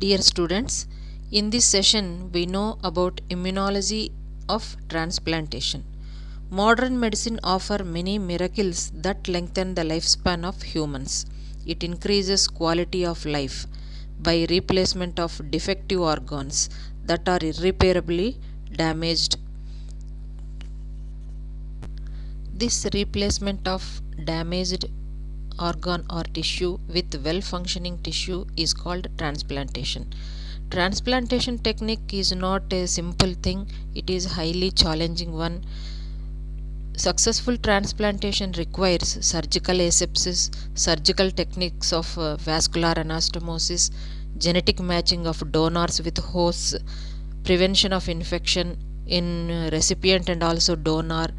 Dear students, in this session we know about immunology of transplantation. Modern medicine offers many miracles that lengthen the lifespan of humans. It increases quality of life by replacement of defective organs that are irreparably damaged. This replacement of damaged organ or tissue with well functioning tissue is called transplantation. Transplantation technique is not a simple thing, it is highly challenging one. Successful transplantation requires surgical asepsis, surgical techniques of vascular anastomosis, genetic matching of donors with hosts, prevention of infection in recipient and also donor,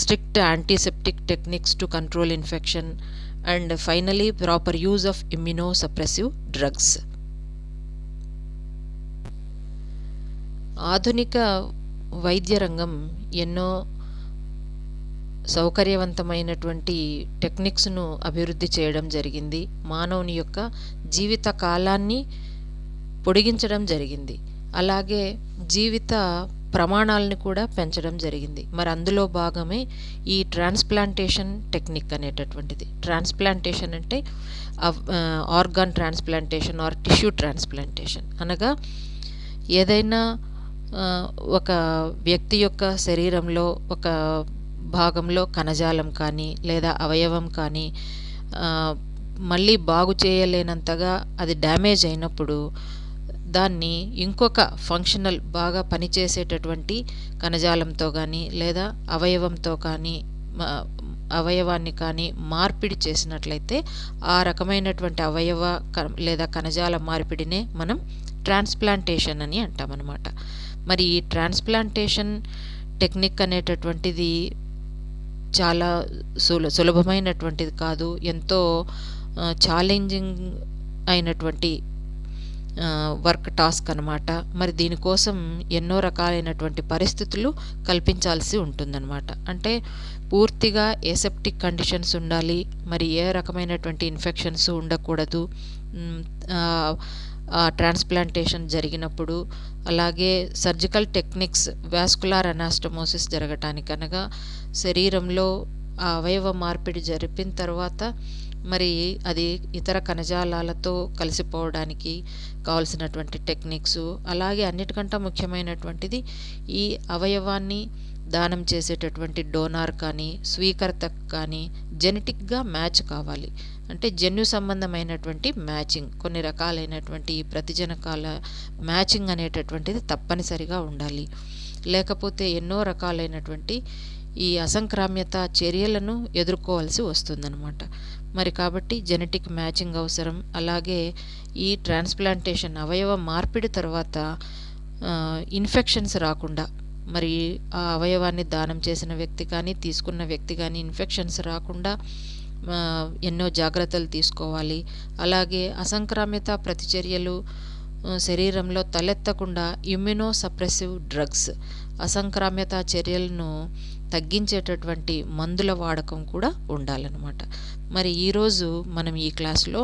strict antiseptic techniques to control infection, and finally proper use of immunosuppressive drugs. ఆధునిక వైద్య రంగం ఎన్నో సౌకర్యవంతమైనటువంటి టెక్నిక్స్ను అభివృద్ధి చేయడం జరిగింది. మానవుని యొక్క జీవిత కాలాన్ని పొడిగించడం జరిగింది. అలాగే జీవిత ప్రమాణాలను కూడా పెంచడం జరిగింది. మరి అందులో భాగమే ఈ ట్రాన్స్ప్లాంటేషన్ టెక్నిక్ అనేటటువంటిది. ట్రాన్స్ప్లాంటేషన్ అంటే organ transplantation are tissue transplantation అనగా ఏదైనా ఒక వ్యక్తి యొక్క శరీరంలో ఒక భాగంలో కణజాలం కానీ లేదా అవయవం కానీ మళ్ళీ బాగు చేయలేనంతగా అది డ్యామేజ్ అయినప్పుడు దాన్ని ఇంకొక ఫంక్షనల్ బాగా పనిచేసేటటువంటి కణజాలంతో కానీ లేదా అవయవంతో కానీ అవయవాన్ని కానీ మార్పిడి చేసినట్లయితే ఆ రకమైనటువంటి అవయవ లేదా కణజాల మార్పిడినే మనం ట్రాన్స్ప్లాంటేషన్ అని అంటామన్నమాట. మరి ఈ ట్రాన్స్ప్లాంటేషన్ టెక్నిక్ అనేటటువంటిది చాలా సులభమైనటువంటిది కాదు, ఎంతో ఛాలెంజింగ్ అయినటువంటి వర్క్ టాస్క్ అనమాట. మరి దీనికోసం ఎన్నో రకాలైనటువంటి పరిస్థితులు కల్పించాల్సి ఉంటుందన్నమాట. అంటే పూర్తిగా ఏసెప్టిక్ కండిషన్స్ ఉండాలి, మరి ఏ రకమైనటువంటి ఇన్ఫెక్షన్స్ ఉండకూడదు ట్రాన్స్ప్లాంటేషన్ జరిగినప్పుడు. అలాగే సర్జికల్ టెక్నిక్స్ వాస్కులార్ అనాస్టమోసిస్ జరగటానికి అనగా శరీరంలో ఆ అవయవ మార్పిడి జరిపిన తర్వాత మరి అది ఇతర కణజాలాలతో కలిసిపోవడానికి కావలసినటువంటి టెక్నిక్స్, అలాగే అన్నిటికంటే ముఖ్యమైనటువంటిది ఈ అవయవాన్ని దానం చేసేటటువంటి డోనార్ కానీ స్వీకర్త కానీ జెనెటిక్గా మ్యాచ్ కావాలి. అంటే జన్యు సంబంధమైనటువంటి మ్యాచింగ్, కొన్ని రకాలైనటువంటి ప్రతిజనకాల మ్యాచింగ్ అనేటటువంటిది తప్పనిసరిగా ఉండాలి. లేకపోతే ఎన్నో రకాలైనటువంటి ఈ అసంక్రామ్యత చర్యలను ఎదుర్కోవాల్సి వస్తుందన్నమాట. మరి కాబట్టి జెనెటిక్ మ్యాచింగ్ అవసరం. అలాగే ఈ ట్రాన్స్ప్లాంటేషన్ అవయవ మార్పిడి తర్వాత ఇన్ఫెక్షన్స్ రాకుండా, మరి ఆ అవయవాన్ని దానం చేసిన వ్యక్తి కానీ తీసుకున్న వ్యక్తి కానీ ఇన్ఫెక్షన్స్ రాకుండా ఎన్నో జాగ్రత్తలు తీసుకోవాలి. అలాగే అసంక్రామ్యత ప్రతిచర్యలు శరీరంలో తలెత్తకుండా ఇమ్యునోసప్రెసివ్ డ్రగ్స్, అసంక్రామ్యత చర్యలను తగ్గించేటటువంటి మందుల వాడకం కూడా ఉండాలన్నమాట. మరి ఈరోజు మనం ఈ క్లాస్లో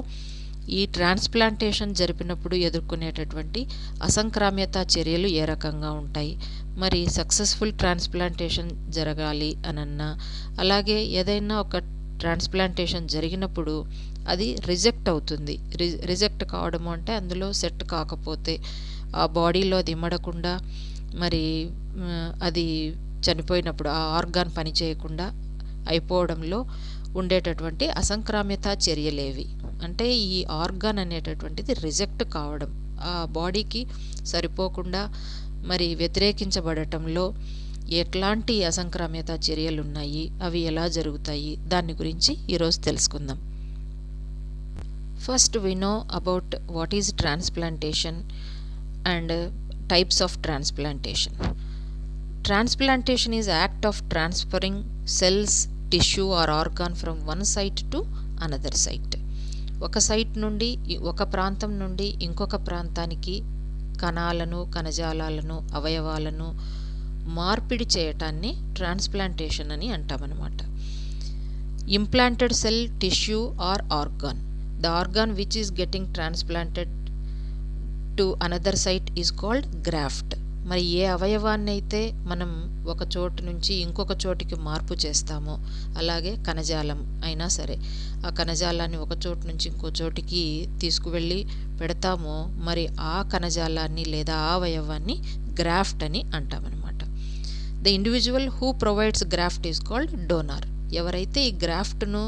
ఈ ట్రాన్స్ప్లాంటేషన్ జరిపినప్పుడు ఎదుర్కొనేటటువంటి అసంక్రామ్యత చర్యలు ఏ రకంగా ఉంటాయి, మరి సక్సెస్ఫుల్ ట్రాన్స్ప్లాంటేషన్ జరగాలి అనన్నా, అలాగే ఏదైనా ఒక ట్రాన్స్ప్లాంటేషన్ జరిగినప్పుడు అది రిజెక్ట్ అవుతుంది. రిజెక్ట్ కావడం అంటే అందులో సెట్ కాకపోతే ఆ బాడీలో అది ఇమ్మడకుండా మరి అది చనిపోయినప్పుడు ఆ ఆర్గాన్ పనిచేయకుండా అయిపోవడంలో ఉండేటటువంటి అసంక్రామ్యత చర్యలేవి. అంటే ఈ ఆర్గాన్ అనేటటువంటిది రిజెక్ట్ కావడం, ఆ బాడీకి సరిపోకుండా మరి వ్యతిరేకించబడటంలో ఎట్లాంటి అసంక్రామ్యత చర్యలు ఉన్నాయి, అవి ఎలా జరుగుతాయి, దాని గురించి ఈరోజు తెలుసుకుందాం. First we know about what is transplantation and types of transplantation. Transplantation is act of transferring cells, tissue or organ from one site to another site. ఒక సైట్ నుండి ఒక ప్రాంతం నుండి ఇంకొక ప్రాంతానికి కణాలను కణజాలాలను అవయవాలను మార్పిడి చేయటాన్ని ట్రాన్స్ప్లాంటేషన్ అని అంటామన్నమాట. Implanted cell, tissue or organ. The organ which is getting transplanted to another site is called graft. మరి ఏ అవయవాన్ని అయితే మనం ఒక చోటు నుంచి ఇంకొక చోటికి మార్పు చేస్తామో, అలాగే కణజాలం అయినా సరే ఆ కణజాలాన్ని ఒక చోటు నుంచి ఇంకో చోటికి తీసుకువెళ్ళి పెడతామో, మరి ఆ కణజాలాన్ని లేదా ఆ అవయవాన్ని గ్రాఫ్ట్ అని అంటామన్నమాట. The individual who provides graft is called donor. ఎవరైతే ఈ గ్రాఫ్ట్ను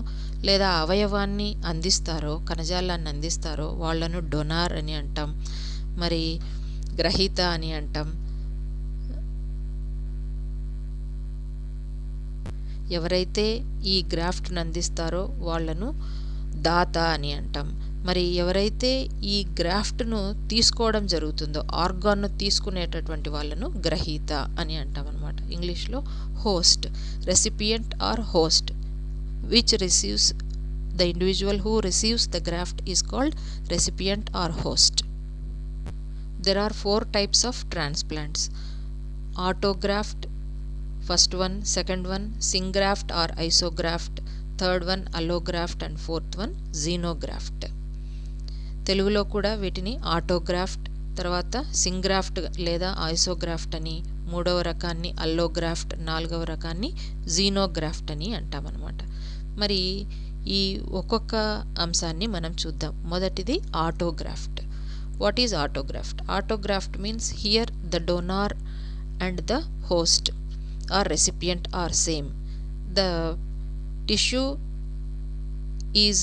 లేదా అవయవాన్ని అందిస్తారో, కణజాలాన్ని అందిస్తారో వాళ్ళను డొనార్ అని అంటాం. మరి గ్రహీత అని అంటాం. ఎవరైతే ఈ గ్రాఫ్ట్ను అందిస్తారో వాళ్ళను దాత అని అంటాం. మరి ఎవరైతే ఈ గ్రాఫ్ట్ను తీసుకోవడం జరుగుతుందో, ఆర్గాన్ను తీసుకునేటటువంటి వాళ్ళను గ్రహీత అని అంటాం అనమాట. ఇంగ్లీష్లో host, recipient or host, which receives the individual who receives the graft is called recipient or host. There are 4 types of transplants. Autograft, first one, second one, syngraft or isograft, third one allograft and fourth one xenograft. తెలుగులో కూడా వీటిని autograft, తర్వాత సింగ్రాఫ్ట్ లేదా ఐసోగ్రాఫ్ట్ అని, మూడవ రకాన్ని అల్లోగ్రాఫ్ట్, నాలుగవ రకాన్ని జీనోగ్రాఫ్ట్ అని అంటామన్నమాట. మరి ఈ ఒక్కొక్క అంశాన్ని మనం చూద్దాం. మొదటిది autograft. What is autograft? Autograft means here the donor and the host or recipient are same. The tissue is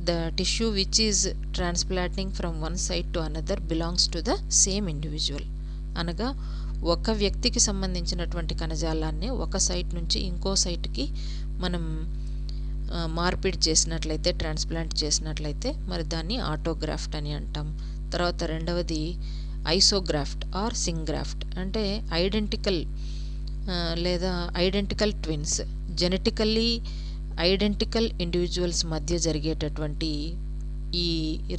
the tissue which is transplanting from one side to another belongs to the same individual. అనగా ఒక వ్యక్తికి సంబంధించినటువంటి కణజాలాన్ని ఒక site నుంచి ఇంకో సైట్కి మనం మార్పిడి చేసినట్లయితే, ట్రాన్స్ప్లాంట్ చేసినట్లయితే మరి దాన్ని ఆటోగ్రాఫ్ట్ అని అంటాం. తర్వాత రెండవది ఐసోగ్రాఫ్ట్ ఆర్ సింగ్రాఫ్ట్. అంటే ఐడెంటికల్ లేదా identical twins, genetically identical individuals మధ్య జరిగేటటువంటి ఈ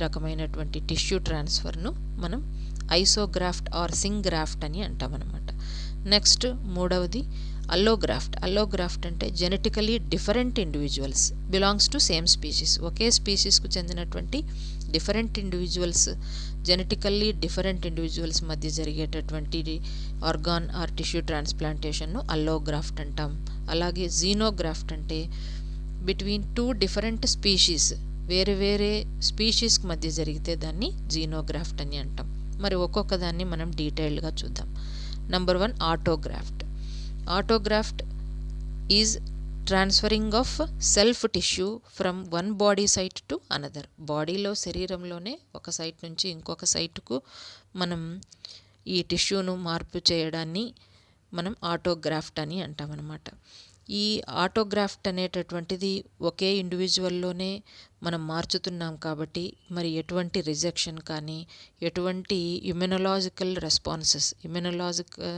రకమైనటువంటి టిష్యూ ట్రాన్స్ఫర్ను మనం ఐసోగ్రాఫ్ట్ ఆర్ సింగ్రాఫ్ట్ అని అంటామన్నమాట. నెక్స్ట్ మూడవది అల్లోగ్రాఫ్ట్. అల్లోగ్రాఫ్ట్ అంటే genetically different individuals belongs to same species. ఒకే స్పీషీస్కు చెందినటువంటి different individuals, genetically different individuals మధ్య జరిగేటటువంటి ఆర్గాన్ ఆర్ టిష్యూ ట్రాన్స్ప్లాంటేషన్ను అల్లోగ్రాఫ్ట్ అంటాం. అలాగే జీనోగ్రాఫ్ట్ అంటే బిట్వీన్ 2 డిఫరెంట్ స్పీషీస్, వేరే వేరే స్పీషీస్కి మధ్య జరిగితే దాన్ని జీనోగ్రాఫ్ట్ అని అంటాం. మరి ఒక్కొక్క దాన్ని మనం డీటెయిల్డ్గా చూద్దాం. Number 1 autograft. Autograft is transferring of self tissue from one body site to another. బాడీలో శరీరంలోనే ఒక సైట్ నుంచి ఇంకొక సైట్కు మనం ఈ టిష్యూను మార్పు చేయడాన్ని మనం ఆటోగ్రాఫ్ట్ అని అంటామన్నమాట. ఈ ఆటోగ్రాఫ్ట్ అనేటటువంటిది ఒకే ఇండివిజువల్లోనే మనం మార్చుతున్నాం కాబట్టి మరి ఎటువంటి రిజెక్షన్ కానీ, ఎటువంటి ఇమ్యునలాజికల్ రెస్పాన్సెస్, ఇమ్యునలాజికల్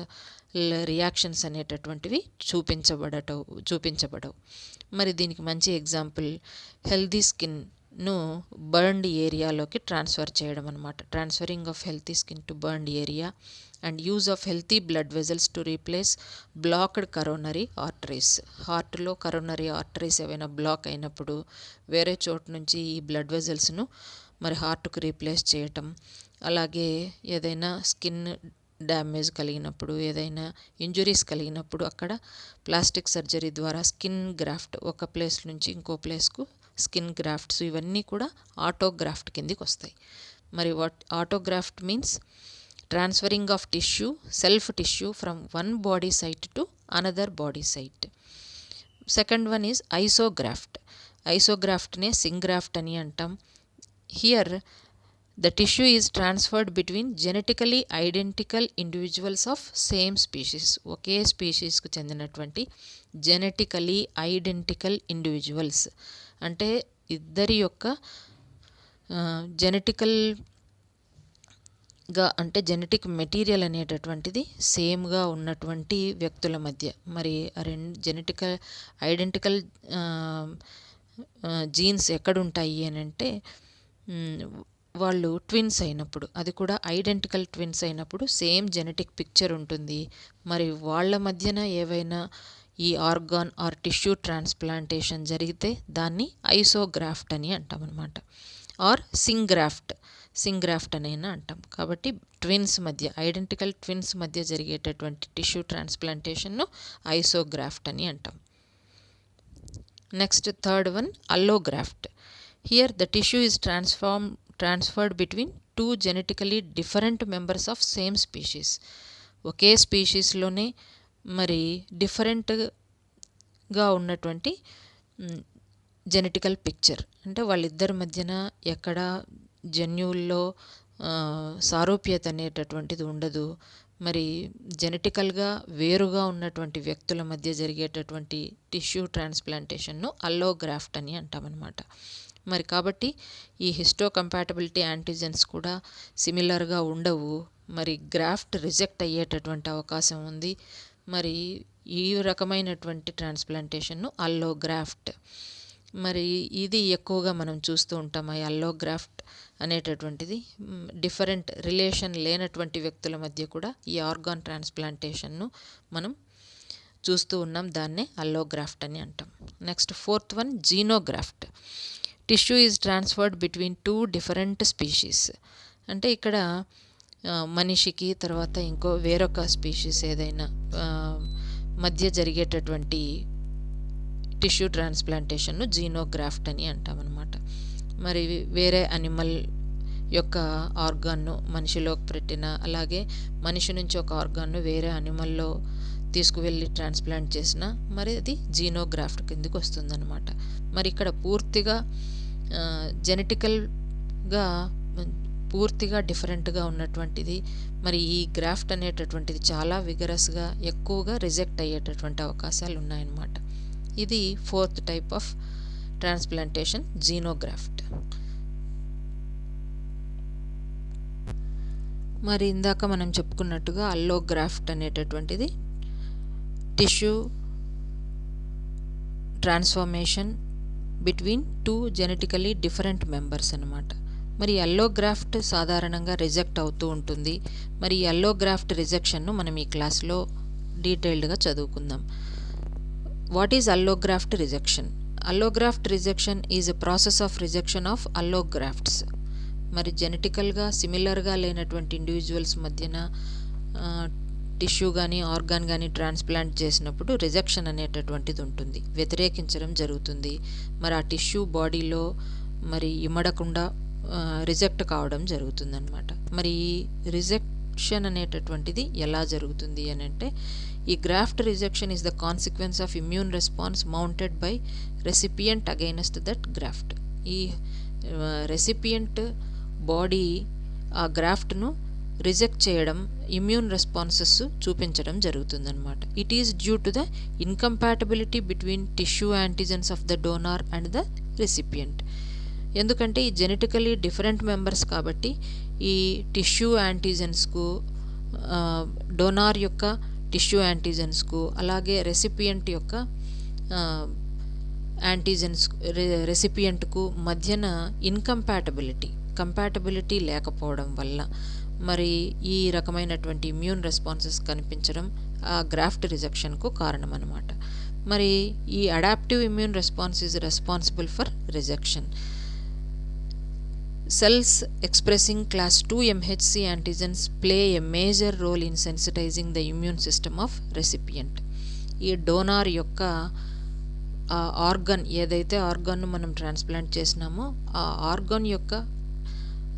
రియాక్షన్స్ అనేటటువంటివి చూపించబడవు. మరి దీనికి మంచి ఎగ్జాంపుల్ హెల్దీ స్కిన్ను బర్న్డ్ ఏరియాలోకి ట్రాన్స్ఫర్ చేయడం అనమాట. Transferring of healthy skin to burned area and use of healthy blood vessels to replace blocked coronary arteries. హార్ట్లో కరోనరీ ఆర్టరీస్ ఏవైనా బ్లాక్ అయినప్పుడు వేరే చోటు నుంచి ఈ బ్లడ్ వెజల్స్ను మరి హార్ట్కు రీప్లేస్ చేయటం. అలాగే ఏదైనా స్కిన్ డ్యామేజ్ కలిగినప్పుడు, ఏదైనా ఇంజురీస్ కలిగినప్పుడు అక్కడ ప్లాస్టిక్ సర్జరీ ద్వారా స్కిన్ గ్రాఫ్ట్, ఒక ప్లేస్ నుంచి ఇంకో ప్లేస్కు స్కిన్ గ్రాఫ్ట్స్, ఇవన్నీ కూడా ఆటోగ్రాఫ్ట్ కిందికి వస్తాయి. మరి autograft means transferring of tissue, self tissue from one body site to another body site. Second one is isograft. ఐసోగ్రాఫ్ట్నే సింగ్రాఫ్ట్ అని అంటాం. Here the tissue is transferred between genetically identical individuals of same species. ఒకే స్పీషీస్కు చెందినటువంటి genetically identical individuals అంటే ఇద్దరి యొక్క జెనెటికల్గా అంటే genetic material అనేటటువంటిది సేమ్గా ఉన్నటువంటి వ్యక్తుల మధ్య మరి జెనెటికల్ ఐడెంటికల్ జీన్స్ ఎక్కడుంటాయి అని అంటే వాళ్ళు ట్విన్స్ అయినప్పుడు, అది కూడా ఐడెంటికల్ ట్విన్స్ అయినప్పుడు సేమ్ జెనెటిక్ పిక్చర్ ఉంటుంది. మరి వాళ్ళ మధ్యన ఏవైనా ఈ ఆర్గాన్ ఆర్ టిష్యూ ట్రాన్స్ప్లాంటేషన్ జరిగితే దాన్ని ఐసోగ్రాఫ్ట్ అని అంటామన్నమాట. ఆర్ సింగ్రాఫ్ట్ అనైనా అంటాం. కాబట్టి ట్విన్స్ మధ్య, ఐడెంటికల్ ట్విన్స్ మధ్య జరిగేటటువంటి టిష్యూ ట్రాన్స్ప్లాంటేషన్ను ఐసోగ్రాఫ్ట్ అని అంటాం. Next third one allograft. Here the tissue is transferred between two genetically different members of same species. ఒకే స్పీషీస్లోనే మరి డిఫరెంట్గా ఉన్నటువంటి జెనెటికల్ పిక్చర్, అంటే వాళ్ళిద్దరి మధ్యన ఎక్కడ జన్యువుల్లో సారూప్యత అనేటటువంటిది ఉండదు. మరి జెనెటికల్గా వేరుగా ఉన్నటువంటి వ్యక్తుల మధ్య జరిగేటటువంటి టిష్యూ ట్రాన్స్ప్లాంటేషన్ను అల్లోగ్రాఫ్ట్ అని అంటామన్నమాట. మరి కాబట్టి ఈ హిస్టోకంపాటబిలిటీ యాంటీజెన్స్ కూడా సిమిలర్గా ఉండవు. మరి గ్రాఫ్ట్ రిజెక్ట్ అయ్యేటటువంటి అవకాశం ఉంది. మరి ఈ రకమైనటువంటి ట్రాన్స్ప్లాంటేషన్ను అల్లోగ్రాఫ్ట్. మరి ఇది ఎక్కువగా మనం చూస్తూ ఉంటాం. ఈ అల్లోగ్రాఫ్ట్ అనేటటువంటిది డిఫరెంట్ రిలేషన్ లేనటువంటి వ్యక్తుల మధ్య కూడా ఈ ఆర్గాన్ ట్రాన్స్ప్లాంటేషన్ను మనం చూస్తూ ఉన్నాం. దాన్నే అల్లోగ్రాఫ్ట్ అని అంటాం. Next fourth one xenograft. Tissue is transferred between two different species. అంటే ఇక్కడ మనిషికి తర్వాత ఇంకో వేరొక స్పీషీస్ ఏదైనా మధ్య జరిగేటటువంటి టిష్యూ ట్రాన్స్ప్లాంటేషన్ను జీనోగ్రాఫ్ట్ అని అంటామన్నమాట. మరి వేరే అనిమల్ యొక్క ఆర్గాన్ను మనిషిలోకి పెట్టిన, అలాగే మనిషి నుంచి ఒక ఆర్గాన్ను వేరే అనిమల్లో తీసుకువెళ్ళి ట్రాన్స్ప్లాంట్ చేసిన మరి అది జీనోగ్రాఫ్ట్ కిందకి వస్తుందన్నమాట. మరి ఇక్కడ పూర్తిగా డిఫరెంట్గా ఉన్నటువంటిది. మరి ఈ గ్రాఫ్ట్ అనేటటువంటిది చాలా విగరస్గా ఎక్కువగా రిజెక్ట్ అయ్యేటటువంటి అవకాశాలు ఉన్నాయన్నమాట. ఇది ఫోర్త్ టైప్ ఆఫ్ ట్రాన్స్ప్లాంటేషన్, జీనోగ్రాఫ్ట్. మరి ఇందాక మనం చెప్పుకున్నట్టుగా అల్లోగ్రాఫ్ట్ అనేటటువంటిది tissue transformation between two genetically different members అన్నమాట. మరి అల్లోగ్రాఫ్ట్ సాధారణంగా రిజెక్ట్ అవుతూ ఉంటుంది. మరి ఈ అల్లోగ్రాఫ్ట్ రిజెక్షన్ను మనం ఈ క్లాస్లో డీటెయిల్డ్గా చదువుకుందాం. What is allograft rejection? Allograft rejection is a process of rejection of allografts. మరి జెనెటికల్గా సిమిలర్గా లేనటువంటి ఇండివిజువల్స్ మధ్యన టిష్యూ కానీ ఆర్గాన్ కానీ ట్రాన్స్ప్లాంట్ చేసినప్పుడు రిజెక్షన్ అనేటటువంటిది ఉంటుంది, వ్యతిరేకించడం జరుగుతుంది. మరి ఆ టిష్యూ బాడీలో మరి ఇమడకుండా రిజెక్ట్ కావడం జరుగుతుందన్నమాట. మరి ఈ రిజెక్షన్ అనేటటువంటిది ఎలా జరుగుతుంది అని అంటే, ఈ graft rejection is the consequence of immune response mounted by recipient against that graft. ఈ రెసిపియంట్ బాడీ ఆ గ్రాఫ్ట్ను రిజెక్ట్ చేయడం, ఇమ్యూన్ రెస్పాన్సెస్ చూపించడం జరుగుతుందన్నమాట. It is due to the incompatibility between tissue antigens of the donor and the recipient. ఎందుకంటే ఈ genetically different members కాబట్టి ఈ tissue యాంటీజెన్స్కు, donor యొక్క టిష్యూ యాంటీజెన్స్కు, అలాగే రెసిపియంట్ యొక్క రెసిపియంట్కు మధ్యన కంపాటబిలిటీ లేకపోవడం వల్ల మరి ఈ రకమైనటువంటి ఇమ్యూన్ రెస్పాన్సెస్ కనిపించడం ఆ గ్రాఫ్ట్ రిజెక్షన్కు కారణం అన్నమాట. మరి ఈ adaptive immune response is responsible for rejection. Cells expressing class 2 MHC antigens play a major role in sensitizing the immune system of recipient. ఈ డోనార్ యొక్క ఆర్గన్, ఏదైతే ఆర్గాన్ను మనం ట్రాన్స్ప్లాంట్ చేసినామో ఆ ఆర్గాన్ యొక్క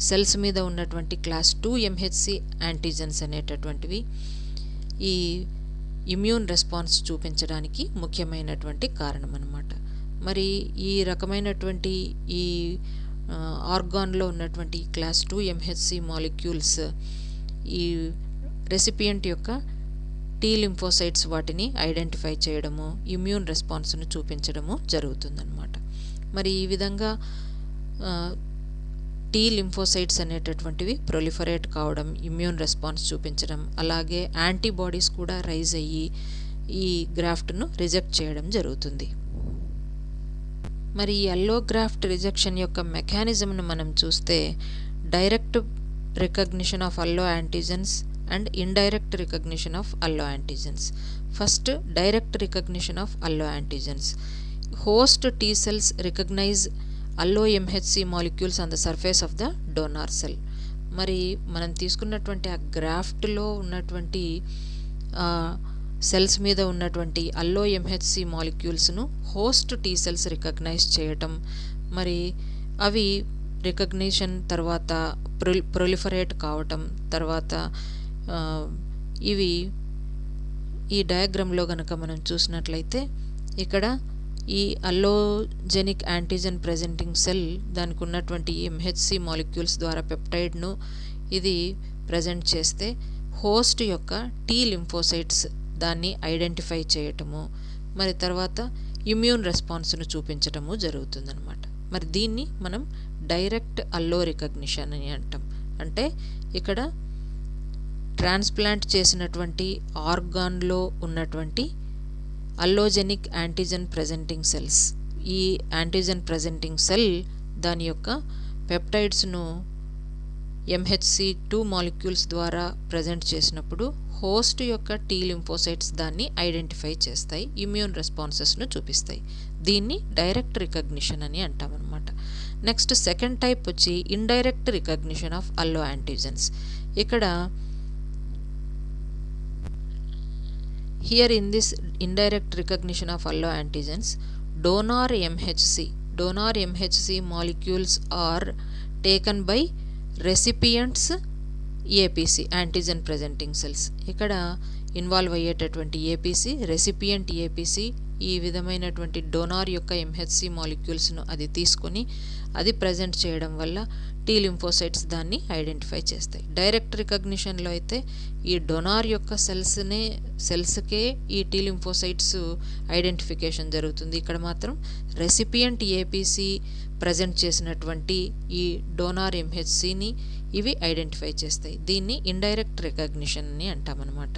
సెల్స్ మీద ఉన్నటువంటి క్లాస్ 2 MHC యాంటీజెన్స్ అనేటటువంటివి ఈ ఇమ్యూన్ రెస్పాన్స్ చూపించడానికి ముఖ్యమైనటువంటి కారణం అన్నమాట. మరి ఈ రకమైనటువంటి ఈ ఆర్గాన్లో ఉన్నటువంటి క్లాస్ 2 MHC మాలిక్యూల్స్ ఈ రెసిపియంట్ యొక్క టీ లింఫోసైట్స్ వాటిని ఐడెంటిఫై చేయడము, ఇమ్యూన్ రెస్పాన్స్ను చూపించడము జరుగుతుందన్నమాట. మరి ఈ విధంగా టీ లింఫోసైట్స్ అనేటటువంటివి ప్రొలిఫరేట్ కావడం, ఇమ్యూన్ రెస్పాన్స్ చూపించడం, అలాగే యాంటీబాడీస్ కూడా రైజ్ అయ్యి ఈ గ్రాఫ్ట్ను రిజెక్ట్ చేయడం జరుగుతుంది. మరి ఈ అల్లోగ్రాఫ్ట్ రిజెక్షన్ యొక్క మెకానిజంను మనం చూస్తే direct recognition of allo antigens and indirect recognition of allo antigens. First direct recognition of allo antigens. Host T cells recognize allo MHC molecules on the surface of the donor cell. మరి మనం తీసుకున్నటువంటి ఆ గ్రాఫ్ట్లో ఉన్నటువంటి cells మీద ఉన్నటువంటి allo MHC మాలిక్యూల్స్ను host T cells recognize చేయటం, మరి అవి రికగ్నిషన్ తర్వాత ప్రొలిఫరేట్ కావటం, తర్వాత ఇవి ఈ డయాగ్రామ్లో కనుక మనం చూసినట్లయితే ఇక్కడ ఈ అల్లోజెనిక్ యాంటీజెన్ ప్రెజెంటింగ్ సెల్ దానికి ఉన్నటువంటి ఎంహెచ్సి మాలిక్యూల్స్ ద్వారా పెప్టైడ్ను ఇది ప్రజెంట్ చేస్తే హోస్ట్ యొక్క టీ లింఫోసైట్స్ దాన్ని ఐడెంటిఫై చేయటము, మరి తర్వాత ఇమ్యూన్ రెస్పాన్స్ను చూపించటము జరుగుతుందన్నమాట. మరి దీన్ని మనం డైరెక్ట్ అల్లో రికగ్నిషన్ అని అంటాం. అంటే ఇక్కడ ట్రాన్స్ప్లాంట్ చేసినటువంటి ఆర్గాన్లో ఉన్నటువంటి అల్లోజెనిక్ యాంటీజెన్ ప్రెజెంటింగ్ సెల్స్, ఈ యాంటీజెన్ ప్రెజెంటింగ్ సెల్ దాని యొక్క పెప్టైడ్స్ను MHC2 మాలిక్యూల్స్ ద్వారా ప్రజెంట్ చేసినప్పుడు హోస్ట్ యొక్క టీ లింఫోసైట్స్ దాన్ని ఐడెంటిఫై చేస్తాయి, ఇమ్యూన్ రెస్పాన్సెస్ను చూపిస్తాయి. దీన్ని డైరెక్ట్ రికగ్నిషన్ అని అంటామన్నమాట. నెక్స్ట్ సెకండ్ టైప్ వచ్చి indirect recognition of allo antigens. ఇక్కడ Here in this indirect recognition of allo antigens, donor MHC molecules are taken by recipients APC, antigen presenting cells. ఇక్కడ involve అయ్యేటటువంటి APC, recipient APC ఈ విధమైనటువంటి donor యొక్క MHC మాలిక్యూల్స్ను అది తీసుకొని అది ప్రజెంట్ చేయడం వల్ల టీ లింఫోసైట్స్ దాన్ని ఐడెంటిఫై చేస్తాయి. డైరెక్ట్ రికగ్నిషన్లో అయితే ఈ డొనార్ యొక్క సెల్స్కే ఈ టీ లింఫోసైట్స్ ఐడెంటిఫికేషన్ జరుగుతుంది. ఇక్కడ మాత్రం రెసిపియంట్ ఏపీసీ ప్రజెంట్ చేసినటువంటి ఈ డోనార్ ఎంహెచ్సిని ఇవి ఐడెంటిఫై చేస్తాయి. దీన్ని ఇండైరెక్ట్ రికగ్నిషన్ అని అంటామన్నమాట.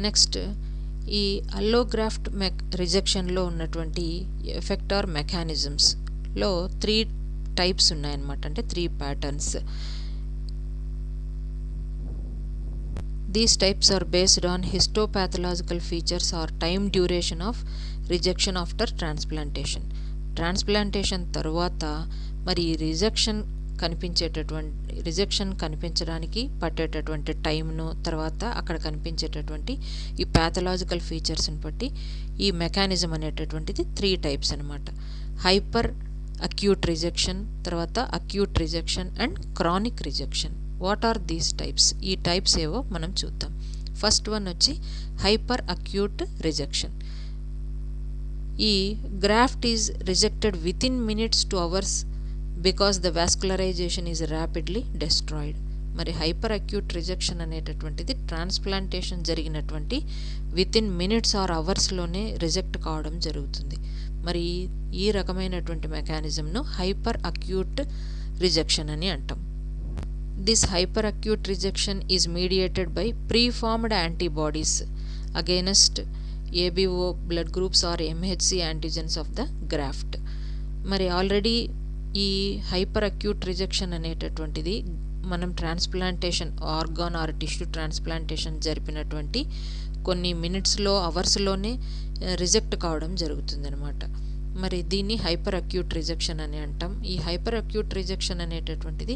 నెక్స్ట్ ఈ అల్లోగ్రాఫ్ట్ రిజెక్షన్లో ఉన్నటువంటి ఎఫెక్టార్ మెకానిజమ్స్లో 3 టైప్స్ ఉన్నాయన్నమాట, అంటే 3 patterns. These types are based on histopathological features or time duration of rejection after transplantation. Transplantation తర్వాత మరి రిజెక్షన్ కనిపించడానికి పట్టేటటువంటి టైంను, తర్వాత అక్కడ కనిపించేటటువంటి ఈ ప్యాథలాజికల్ ఫీచర్స్ని బట్టి ఈ మెకానిజం అనేటటువంటిది 3 టైప్స్ అనమాట. హైపర్ అక్యూట్ రిజెక్షన్, తర్వాత acute rejection and chronic rejection. What are these types? ఈ టైప్స్ ఏవో మనం చూద్దాం. ఫస్ట్ వన్ వచ్చి హైపర్ అక్యూట్ రిజెక్షన్. ఈ graft is rejected within minutes to hours because the vascularisation is rapidly destroyed. మరి hyper acute rejection అనేటటువంటిది transplantation జరిగినటువంటి within minutes or అవర్స్లోనే రిజెక్ట్ కావడం జరుగుతుంది. మరి ఈ రకమైనటువంటి మెకానిజంను హైపర్ అక్యూట్ రిజెక్షన్ అని అంటాం. This hyperacute rejection is mediated by preformed antibodies against ABO blood groups or MHC antigens of the graft. మరి ఆల్రెడీ ఈ హైపర్ అక్యూట్ రిజెక్షన్ అనేటటువంటిది మనం transplantation organ or tissue transplantation జరిపినటువంటి కొన్ని మినిట్స్లో అవర్స్లోనే రిజెక్ట్ కావడం జరుగుతుందన్నమాట. మరి దీన్ని హైపర్ అక్యూట్ రిజెక్షన్ అని అంటాం. ఈ హైపర్ అక్యూట్ రిజెక్షన్ అనేటటువంటిది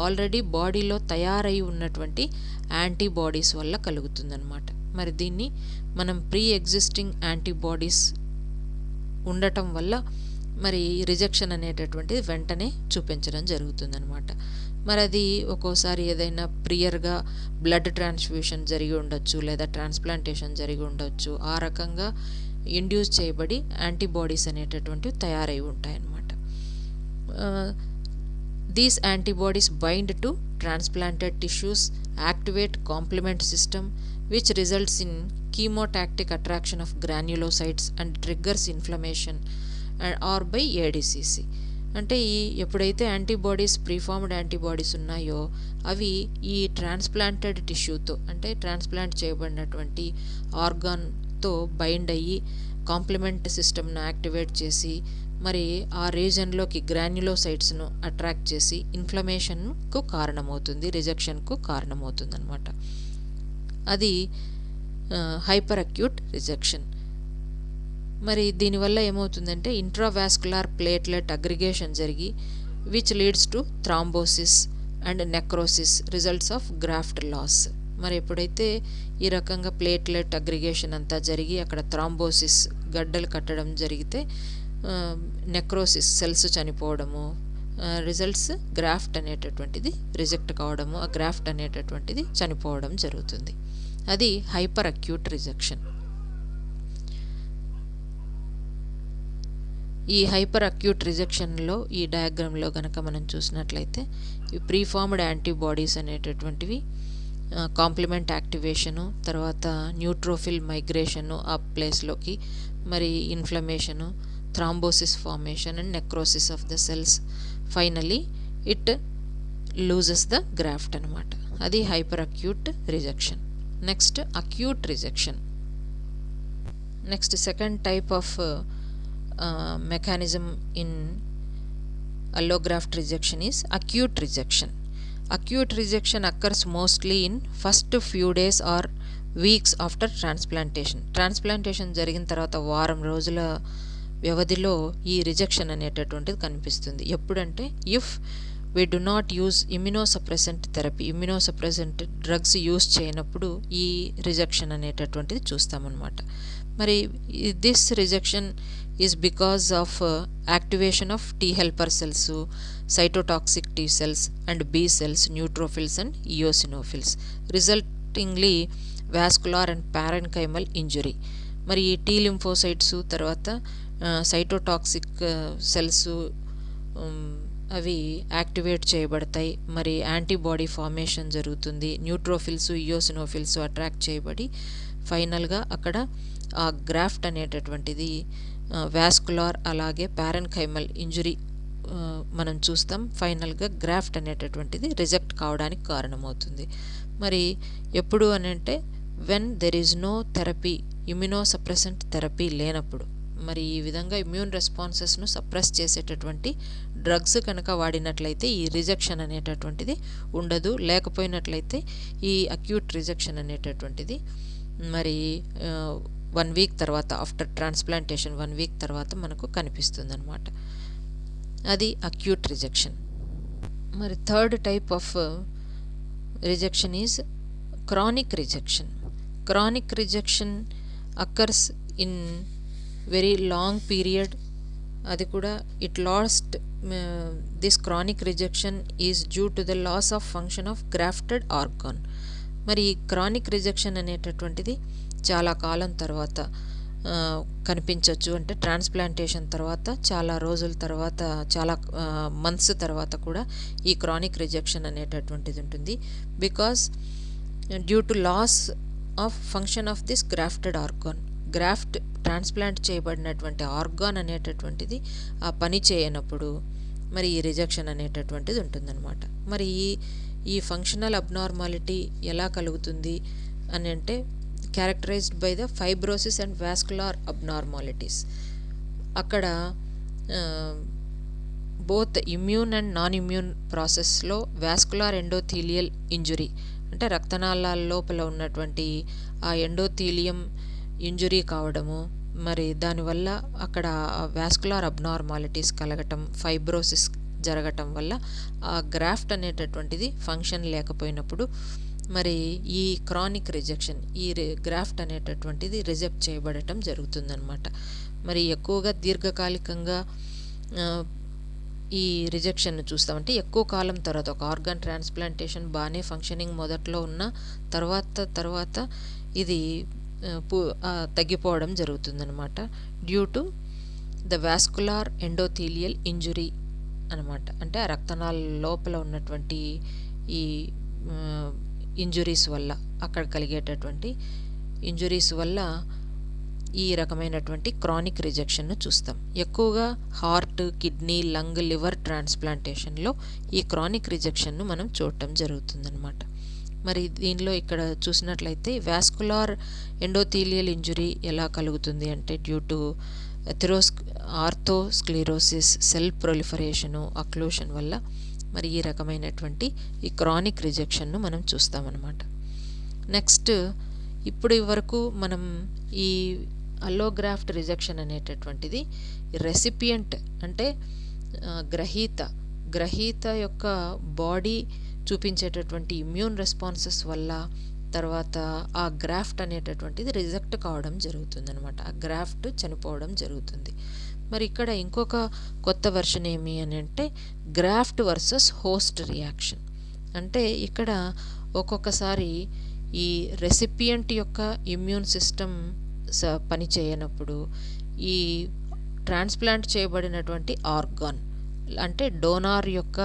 ఆల్రెడీ బాడీలో తయారై ఉన్నటువంటి యాంటీబాడీస్ వల్ల కలుగుతుందన్నమాట. మరి దీన్ని మనం ప్రీ ఎగ్జిస్టింగ్ యాంటీబాడీస్ ఉండటం వల్ల మరి రిజెక్షన్ అనేటటువంటిది వెంటనే చూపించడం జరుగుతుందన్నమాట. మరి అది ఒక్కోసారి ఏదైనా ప్రియర్గా బ్లడ్ ట్రాన్స్ఫ్యూషన్ జరిగి ఉండొచ్చు, లేదా ట్రాన్స్ప్లాంటేషన్ జరిగి ఉండొచ్చు. ఆ రకంగా ఇండ్యూస్ చేయబడి యాంటీబాడీస్ అనేటటువంటివి తయారై ఉంటాయన్నమాట. These antibodies bind to transplanted tissues, activate complement system which results in chemotactic attraction of granulocytes and triggers inflammation or by ADCC. అంటే ఎప్పుడైతే యాంటీబాడీస్ ప్రీఫార్మ్డ్ యాంటీబాడీస్ ఉన్నాయో అవి ఈ ట్రాన్స్ప్లాంటెడ్ టిష్యూతో, అంటే ట్రాన్స్ప్లాంట్ చేయబడినటువంటి ఆర్గాన్తో బైండ్ అయ్యి కాంప్లిమెంట్ సిస్టమ్ను యాక్టివేట్ చేసి మరి ఆ రీజన్లోకి గ్రాన్యులోసైట్స్ను అట్రాక్ట్ చేసి ఇన్ఫ్లమేషన్కు కారణమవుతుంది, రిజెక్షన్కు కారణమవుతుంది అన్నమాట. అది హైపర్ అక్యూట్ రిజెక్షన్. మరి దీనివల్ల ఏమవుతుందంటే ఇంట్రావాస్కులార్ ప్లేట్లెట్ అగ్రిగేషన్ జరిగి which leads to thrombosis and necrosis results of graft loss. మరి ఎప్పుడైతే ఈ రకంగా ప్లేట్లెట్ అగ్రిగేషన్ అంతా జరిగి అక్కడ థ్రాంబోసిస్ గడ్డలు కట్టడం జరిగితే నెక్రోసిస్ సెల్స్ చనిపోవడము, రిజల్ట్స్ గ్రాఫ్ట్ అనేటటువంటిది రిజెక్ట్ కావడము, ఆ గ్రాఫ్ట్ అనేటటువంటిది చనిపోవడం జరుగుతుంది. అది హైపర్ అక్యూట్ రిజెక్షన్. ఈ హైపర్ అక్యూట్ రిజెక్షన్లో ఈ డయాగ్రామ్లో కనుక మనం చూసినట్లయితే ఈ ప్రీఫార్మ్డ్ యాంటీబాడీస్ అనేటటువంటివి కాంప్లిమెంట్ యాక్టివేషను, తర్వాత న్యూట్రోఫిల్ మైగ్రేషను ఆ ప్లేస్లోకి, మరి inflammation, thrombosis formation and necrosis of the cells, finally it loses the graft అనమాట. అది hyper acute rejection. Next acute rejection. Next second type of mechanism in allograft rejection is acute rejection. Acute rejection occurs mostly in first few days or weeks after transplantation. Transplantation జరిగిన తర్వాత వారం రోజుల వ్యవధిలో ఈ rejection అనేటటువంటిది కనిపిస్తుంది. ఎప్పుడంటే if we do not use immunosuppressant therapy, immunosuppressant drugs use చేయనప్పుడు ఈ రిజెక్షన్ అనేటటువంటిది చూస్తామన్నమాట. మరి this rejection is because of activation of T helper cells, cytotoxic T cells and B cells, neutrophils and eosinophils, resultingly vascular and parenchymal injury. మరి ఈ T lymphocytes తర్వాత cytotoxic cells అవి activate చేయబడతాయి. మరి యాంటీబాడీ ఫార్మేషన్ జరుగుతుంది. Neutrophils, ఇయోసినోఫిల్స్ attract చేయబడి ఫైనల్గా అక్కడ ఆ గ్రాఫ్ట్ అనేటటువంటిది వాస్కులార్ అలాగే పారెన్కైమల్ ఇంజురీ మనం చూస్తాం. ఫైనల్గా గ్రాఫ్ట్ అనేటటువంటిది రిజెక్ట్ కావడానికి కారణమవుతుంది. మరి ఎప్పుడు అని అంటే when there is no therapy, immunosuppressant therapy లేనప్పుడు. మరి ఈ విధంగా ఇమ్యూన్ రెస్పాన్సెస్ను సప్రెస్ చేసేటటువంటి డ్రగ్స్ కనుక వాడినట్లయితే ఈ రిజెక్షన్ అనేటటువంటిది ఉండదు. లేకపోయినట్లయితే ఈ అక్యూట్ రిజెక్షన్ అనేటటువంటిది మరి 1 వీక్ తర్వాత, ఆఫ్టర్ ట్రాన్స్ప్లాంటేషన్ 1 వీక్ తర్వాత మనకు కనిపిస్తుంది అన్నమాట. అది అక్యూట్ రిజెక్షన్. మరి third type of rejection is chronic rejection. Chronic rejection occurs in very long period. అది కూడా it last this chronic rejection is due to the loss of function of grafted organ. మరి ఈ chronic rejection అనేటటువంటిది చాలా కాలం తర్వాత కనిపించవచ్చు. అంటే transplantation తర్వాత చాలా రోజుల తర్వాత, చాలా మంత్స్ తర్వాత కూడా ఈ క్రానిక్ రిజెక్షన్ అనేటటువంటిది ఉంటుంది. Because due to loss of function of this grafted organ. Graft transplant చేయబడినటువంటి ఆర్గాన్ అనేటటువంటిది ఆ పని చేయనప్పుడు మరి ఈ రిజెక్షన్ అనేటటువంటిది ఉంటుందన్నమాట. మరి ఈ ఫంక్షనల్ అబ్నార్మాలిటీ ఎలా కలుగుతుంది అని అంటే characterized by the fibrosis and vascular abnormalities. అక్కడ both immune and non immune ప్రాసెస్లో వాస్కులార్ ఎండోథీలియల్ ఇంజురీ అంటే రక్తనాళాల లోపల ఉన్నటువంటి ఆ ఎండోథీలియం ఇంజురీ కావడము, మరి దానివల్ల అక్కడ వాస్కులార్ అబ్నార్మాలిటీస్ కలగటం, ఫైబ్రోసిస్ జరగటం వల్ల ఆ గ్రాఫ్ట్ అనేటటువంటిది ఫంక్షన్ లేకపోయినప్పుడు మరి ఈ క్రానిక్ రిజెక్షన్, ఈ గ్రాఫ్ట్ అనేటటువంటిది రిజెక్ట్ చేయబడటం జరుగుతుందన్నమాట. మరి ఎక్కువగా దీర్ఘకాలికంగా ఈ రిజెక్షన్ను చూస్తామంటే ఎక్కువ కాలం తర్వాత ఒక ఆర్గాన్ ట్రాన్స్ప్లాంటేషన్ బాగానే ఫంక్షనింగ్ మొదట్లో ఉన్న తర్వాత ఇది తగ్గిపోవడం జరుగుతుందన్నమాట. Due to the vascular endothelial injury అనమాట. అంటే ఆ రక్తనాళ లోపల ఉన్నటువంటి ఈ ఇంజురీస్ వల్ల, అక్కడ కలిగేటటువంటి ఇంజురీస్ వల్ల ఈ రకమైనటువంటి క్రానిక్ రిజెక్షన్ను చూస్తాం. ఎక్కువగా హార్ట్, కిడ్నీ, లంగ్, లివర్ ట్రాన్స్ప్లాంటేషన్లో ఈ క్రానిక్ రిజెక్షన్ను మనం చూడటం జరుగుతుందన్నమాట. మరి దీనిలో ఇక్కడ చూసినట్లయితే వాస్కులార్ ఎండోథీలియల్ ఇంజురీ ఎలా కలుగుతుంది అంటే డ్యూ టు ఆర్థోస్క్లెరోసిస్, సెల్ ప్రొలిఫరేషను, అక్లూషన్ వల్ల మరి ఈ రకమైనటువంటి ఈ క్రానిక్ రిజెక్షన్ను మనం చూస్తామన్నమాట. నెక్స్ట్, ఇప్పుడు వరకు మనం ఈ అల్లోగ్రాఫ్ట్ రిజెక్షన్ అనేటటువంటిది రెసిపియంట్ అంటే గ్రహీత యొక్క బాడీ చూపించేటటువంటి ఇమ్యూన్ రెస్పాన్సెస్ వల్ల తర్వాత ఆ గ్రాఫ్ట్ అనేటటువంటిది రిజెక్ట్ కావడం జరుగుతుంది అనమాట. ఆ గ్రాఫ్ట్ చనిపోవడం జరుగుతుంది. మరి ఇక్కడ ఇంకొక కొత్త వెర్షన్ ఏమి అని అంటే గ్రాఫ్ట్ వర్సెస్ హోస్ట్ రియాక్షన్. అంటే ఇక్కడ ఒక్కొక్కసారి ఈ రెసిపియంట్ యొక్క ఇమ్యూన్ సిస్టమ్ పని చేయనప్పుడు ఈ ట్రాన్స్ప్లాంట్ చేయబడినటువంటి ఆర్గాన్ అంటే డోనార్ యొక్క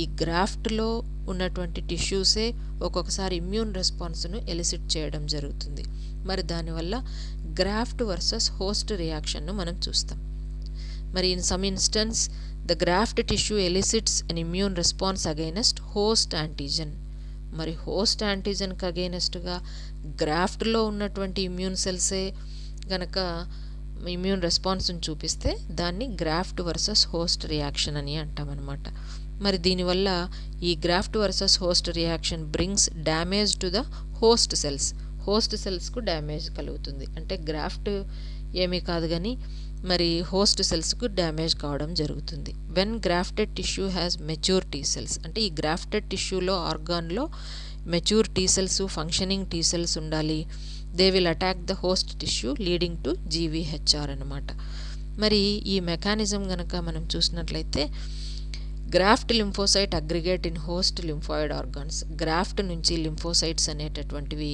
ఈ గ్రాఫ్ట్లో ఉన్నటువంటి టిష్యూసే ఒక్కొక్కసారి ఇమ్యూన్ రెస్పాన్స్ను ఎలిసిట్ చేయడం జరుగుతుంది. మరి దానివల్ల గ్రాఫ్ట్ వర్సెస్ హోస్ట్ రియాక్షన్ను మనం చూస్తాం. మరి in some instance the graft tissue elicits an immune response against host antigen. మరి హోస్ట్ యాంటీజెన్కి అగైనెస్ట్గా గ్రాఫ్ట్లో ఉన్నటువంటి ఇమ్యూన్ సెల్సే గనక ఇమ్యూన్ రెస్పాన్స్ని చూపిస్తే దాన్ని గ్రాఫ్ట్ వర్సెస్ హోస్ట్ రియాక్షన్ అని అంటామన్నమాట. మరి దీనివల్ల ఈ graft versus host reaction brings damage to the host సెల్స్కు డ్యామేజ్ కలుగుతుంది. అంటే గ్రాఫ్ట్ ఏమీ కాదు కానీ మరి హోస్ట్ సెల్స్కు డ్యామేజ్ కావడం జరుగుతుంది. When grafted tissue has mature T cells అంటే ఈ గ్రాఫ్టెడ్ టిష్యూలో ఆర్గాన్లో mature T cells functioning T cells ఉండాలి. They will attack the host tissue leading to GVHR అన్నమాట. మరి ఈ మెకానిజం కనుక మనం చూసినట్లయితే graft lymphocyte aggregate in host lymphoid organs. Graft నుంచి లింఫోసైట్స్ అనేటటువంటివి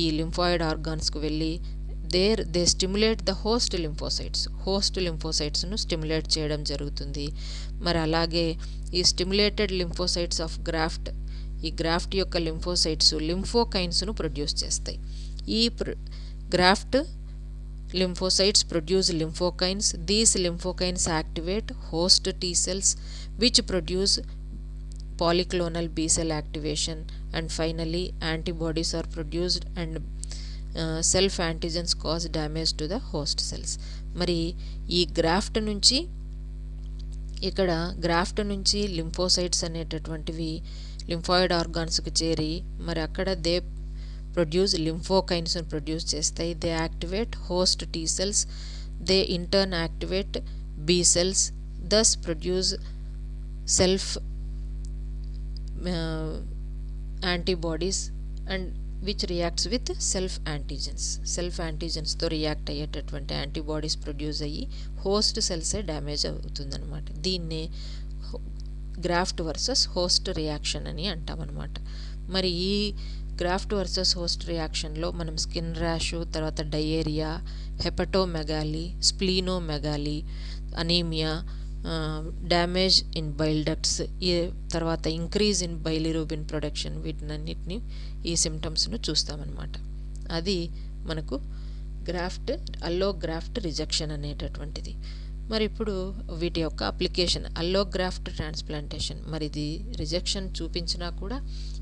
ఈ లింఫాయిడ్ ఆర్గాన్స్కు వెళ్ళి దే స్టిమ్యులేట్ ద హోస్ట్ లింఫోసైట్స్ను స్టిమ్యులేట్ చేయడం జరుగుతుంది. మరి అలాగే ఈ స్టిమ్యులేటెడ్ లింఫోసైట్స్ ఆఫ్ గ్రాఫ్ట్ ఈ గ్రాఫ్ట్ యొక్క లింఫోసైట్స్ లింఫోకైన్స్ను ప్రొడ్యూస్ చేస్తాయి. ఈ graft lymphocytes produce lymphokines. These lymphokines activate host T cells which produce polyclonal B cell activation, and finally antibodies are produced and self antigens cause damage to the host cells. మరి ఈ graft నుంచి lymphocytes అనేటటువంటివి lymphoid ఆర్గాన్స్కి చేరి మరి అక్కడ they produce lymphokines produce చేస్తాయి. They activate host T cells, they in turn activate B cells, thus produce self antibodies and which reacts with self యాంటీజెన్స్తో react అయ్యేటటువంటి యాంటీబాడీస్ ప్రొడ్యూస్ అయ్యి హోస్ట్ సెల్సే డ్యామేజ్ అవుతుందన్నమాట. దీన్నే గ్రాఫ్ట్ వర్సెస్ హోస్ట్ రియాక్షన్ అని అంటామన్నమాట. మరి ఈ గ్రాఫ్ట్ వర్సెస్ హోస్ట్ రియాక్షన్లో మనం స్కిన్ ర్యాష్, తర్వాత diarrhoea, hepatomegaly, splenomegaly, anaemia, damage in bile ducts, ఈ తర్వాత ఇంక్రీజ్ ఇన్ బైలిరూబిన్ ప్రొడక్షన్, వీటినన్నిటిని ఈ సిమ్టమ్స్ను చూస్తామన్నమాట. అది మనకు అల్లోగ్రాఫ్ట్ రిజెక్షన్ అనేటటువంటిది. మరి ఇప్పుడు వీటి యొక్క అప్లికేషన్ అల్లోగ్రాఫ్ట్ ట్రాన్స్ప్లాంటేషన్. మరి ఇది రిజెక్షన్ చూపించినా కూడా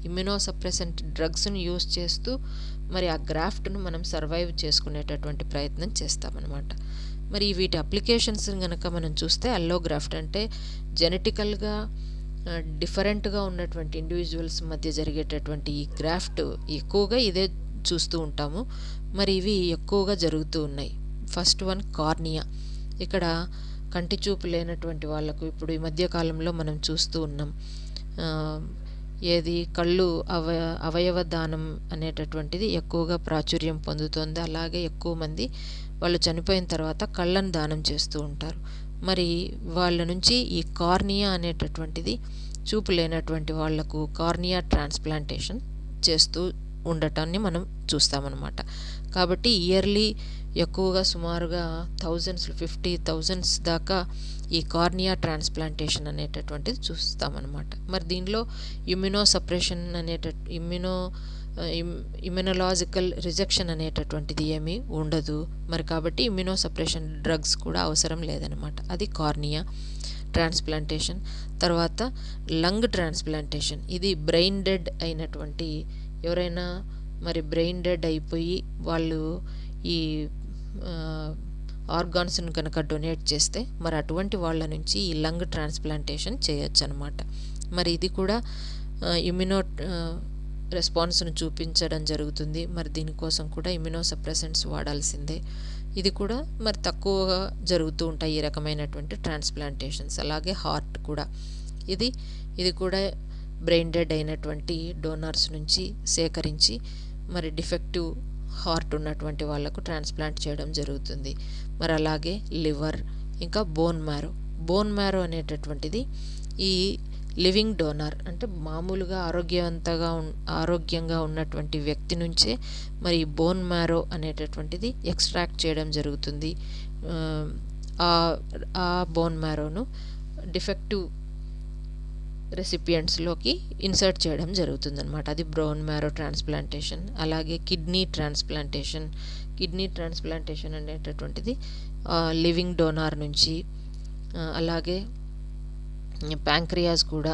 ఇమ్యునోసప్రెసెంట్ డ్రగ్స్ను యూస్ చేస్తూ మరి ఆ గ్రాఫ్ట్ను మనం సర్వైవ్ చేసుకునేటటువంటి ప్రయత్నం చేస్తామన్నమాట. మరి వీటి అప్లికేషన్స్ కనుక మనం చూస్తే అల్లోగ్రాఫ్ట్ అంటే జెనెటికల్గా డిఫరెంట్గా ఉన్నటువంటి ఇండివిజువల్స్ మధ్య జరిగేటటువంటి ఈ గ్రాఫ్ట్ ఎక్కువగా ఇదే చూస్తూ ఉంటాము. మరి ఇవి ఎక్కువగా జరుగుతూ ఉన్నాయి. First one cornea. ఇక్కడ కంటి చూపు లేనటువంటి వాళ్లకు ఇప్పుడు ఈ మధ్యకాలంలో మనం చూస్తూ ఉన్నాం. ఏది కళ్ళు అవయవ దానం అనేటటువంటిది ఎక్కువగా ప్రాచుర్యం పొందుతోంది. అలాగే ఎక్కువ మంది వాళ్ళు చనిపోయిన తర్వాత కళ్ళను దానం చేస్తూ ఉంటారు. మరి వాళ్ళ నుంచి ఈ కార్నియా అనేటటువంటిది చూపు లేనటువంటి వాళ్లకు కార్నియా ట్రాన్స్ప్లాంటేషన్ చేస్తూ ఉండటాన్ని మనం చూస్తామన్నమాట. కాబట్టి ఇయర్లీ ఎక్కువగా సుమారుగా 50,000 దాకా ఈ కార్నియా ట్రాన్స్ప్లాంటేషన్ అనేటటువంటిది చూస్తామన్నమాట. మరి దీనిలో ఇమ్యునోసప్రెషన్ ఇమ్యునలాజికల్ రిజెక్షన్ అనేటటువంటిది ఏమీ ఉండదు. మరి కాబట్టి ఇమ్యునోసప్రెషన్ డ్రగ్స్ కూడా అవసరం లేదనమాట. అది కార్నియా ట్రాన్స్ప్లాంటేషన్. తర్వాత లంగ్ ట్రాన్స్ప్లాంటేషన్. ఇది బ్రెయిన్ డెడ్ అయినటువంటి ఎవరైనా మరి బ్రెయిన్ డెడ్ అయిపోయి వాళ్ళు ఈ ఆర్గాన్స్ను కనుక డొనేట్ చేస్తే మరి అటువంటి వాళ్ళ నుంచి ఈ లంగ్ ట్రాన్స్ప్లాంటేషన్ చేయొచ్చు అనమాట. మరి ఇది కూడా ఇమ్యునో రెస్పాన్స్ను చూపించడం జరుగుతుంది. మరి దీనికోసం కూడా ఇమ్యునోసప్రెసెంట్స్ వాడాల్సిందే. ఇది కూడా మరి తక్కువగా జరుగుతూ ఉంటాయి ఈ రకమైనటువంటి ట్రాన్స్ప్లాంటేషన్స్. అలాగే హార్ట్ కూడా ఇది కూడా బ్రెయిన్ డెడ్ అయినటువంటి డోనర్స్ నుంచి సేకరించి మరి డిఫెక్టివ్ హార్ట్ ఉన్నటువంటి వాళ్ళకు ట్రాన్స్ప్లాంట్ చేయడం జరుగుతుంది. మరి అలాగే లివర్, ఇంకా బోన్ మ్యారో అనేటటువంటిది ఈ లివింగ్ డోనర్ అంటే మామూలుగా ఆరోగ్యంగా ఉన్నటువంటి వ్యక్తి నుంచే మరి బోన్ మ్యారో అనేటటువంటిది ఎక్స్ట్రాక్ట్ చేయడం జరుగుతుంది. ఆ బోన్ మ్యారోను డిఫెక్టివ్ రెసిపియంట్స్లోకి ఇన్సర్ట్ చేయడం జరుగుతుందన్నమాట. అది బోన్ మ్యారో ట్రాన్స్ప్లాంటేషన్. అలాగే కిడ్నీ ట్రాన్స్ప్లాంటేషన్ అనేటటువంటిది లివింగ్ డోనార్ నుంచి. అలాగే ప్యాంక్రియాస్ కూడా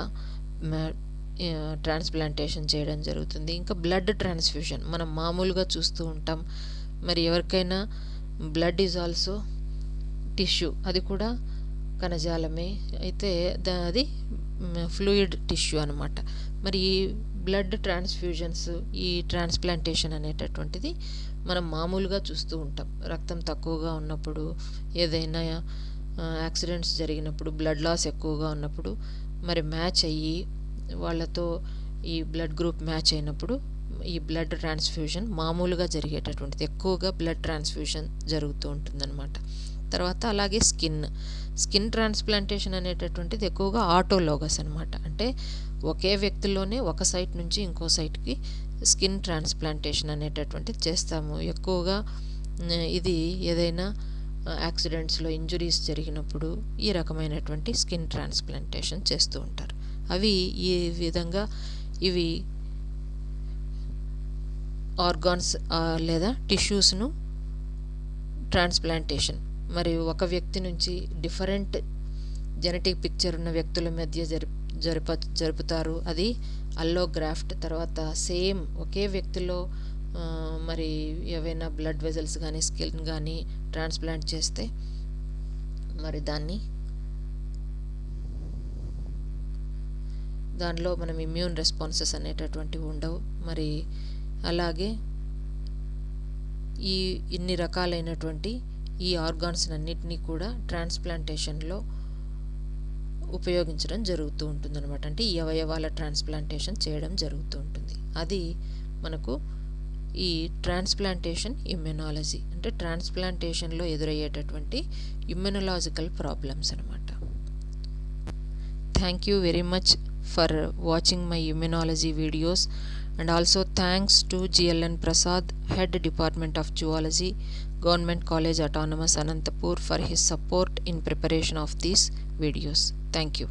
ట్రాన్స్ప్లాంటేషన్ చేయడం జరుగుతుంది. ఇంకా బ్లడ్ ట్రాన్స్ఫ్యూషన్ మనం మామూలుగా చూస్తూ ఉంటాం. మరి ఎవరికైనా బ్లడ్ ఈజ్ ఆల్సో టిష్యూ, అది కూడా కణజాలమే, అయితే అది ఫ్లూయిడ్ టిష్యూ అనమాట. మరి ఈ బ్లడ్ ట్రాన్స్ఫ్యూజన్స్, ఈ ట్రాన్స్ప్లాంటేషన్ అనేటటువంటిది మనం మామూలుగా చూస్తూ ఉంటాం. రక్తం తక్కువగా ఉన్నప్పుడు, ఏదైనా యాక్సిడెంట్స్ జరిగినప్పుడు, బ్లడ్ లాస్ ఎక్కువగా ఉన్నప్పుడు, మరి మ్యాచ్ అయ్యి వాళ్ళతో ఈ బ్లడ్ గ్రూప్ మ్యాచ్ అయినప్పుడు ఈ బ్లడ్ ట్రాన్స్ఫ్యూజన్ మామూలుగా జరిగేటటువంటిది, ఎక్కువగా బ్లడ్ ట్రాన్స్ఫ్యూజన్ జరుగుతూ ఉంటుందన్నమాట. తర్వాత అలాగే స్కిన్ ట్రాన్స్ప్లాంటేషన్ అనేటటువంటిది ఎక్కువగా ఆటోలోగస్ అనమాట. అంటే ఒకే వ్యక్తిలోనే ఒక సైట్ నుంచి ఇంకో సైట్కి స్కిన్ ట్రాన్స్ప్లాంటేషన్ అనేటటువంటిది చేస్తాము. ఎక్కువగా ఇది ఏదైనా యాక్సిడెంట్స్లో ఇంజురీస్ జరిగినప్పుడు ఈ రకమైనటువంటి స్కిన్ ట్రాన్స్ప్లాంటేషన్ చేస్తూ ఉంటారు. ఈ విధంగా ఇవి ఆర్గాన్స్ లేదా టిష్యూస్ను ట్రాన్స్ప్లాంటేషన్ మరియు ఒక వ్యక్తి నుంచి డిఫరెంట్ జెనెటిక్ పిక్చర్ ఉన్న వ్యక్తుల మధ్య జరుపుతారు. అది అల్లోగ్రాఫ్ట్. తర్వాత సేమ్ ఒకే వ్యక్తిలో మరి ఏవైనా బ్లడ్ వెజల్స్ కానీ స్కిన్ కానీ ట్రాన్స్ప్లాంట్ చేస్తే మరి దానిలో మనం ఇమ్యూన్ రెస్పాన్సెస్ అనేటటువంటివి ఉండవు. మరి అలాగే ఇన్ని రకాలైనటువంటి ఈ ఆర్గాన్స్ అన్నిటినీ కూడా ట్రాన్స్ప్లాంటేషన్లో ఉపయోగించడం జరుగుతూ ఉంటుందన్నమాట. అంటే ఈ అవయవాల ట్రాన్స్ప్లాంటేషన్ చేయడం జరుగుతూ ఉంటుంది. అది మనకు ఈ ట్రాన్స్ప్లాంటేషన్ ఇమ్యునాలజీ, అంటే ట్రాన్స్ప్లాంటేషన్లో ఎదురయ్యేటటువంటి ఇమ్యునలాజికల్ ప్రాబ్లమ్స్ అనమాట. Thank you very much for watching my immunology videos, and also thanks to GLN Prasad, Head Department of Zoology, Government College Autonomous Anantapur, for his support in preparation of these videos. Thank you.